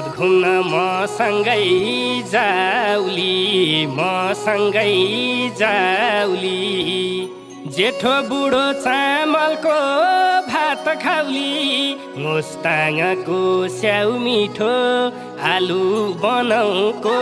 घुम्न मसँगै जाउली मसँगै जाउली जेठो बुढो चामलको भात खाउली मुस्ताङको स्याउ मिठो आलु बनाउको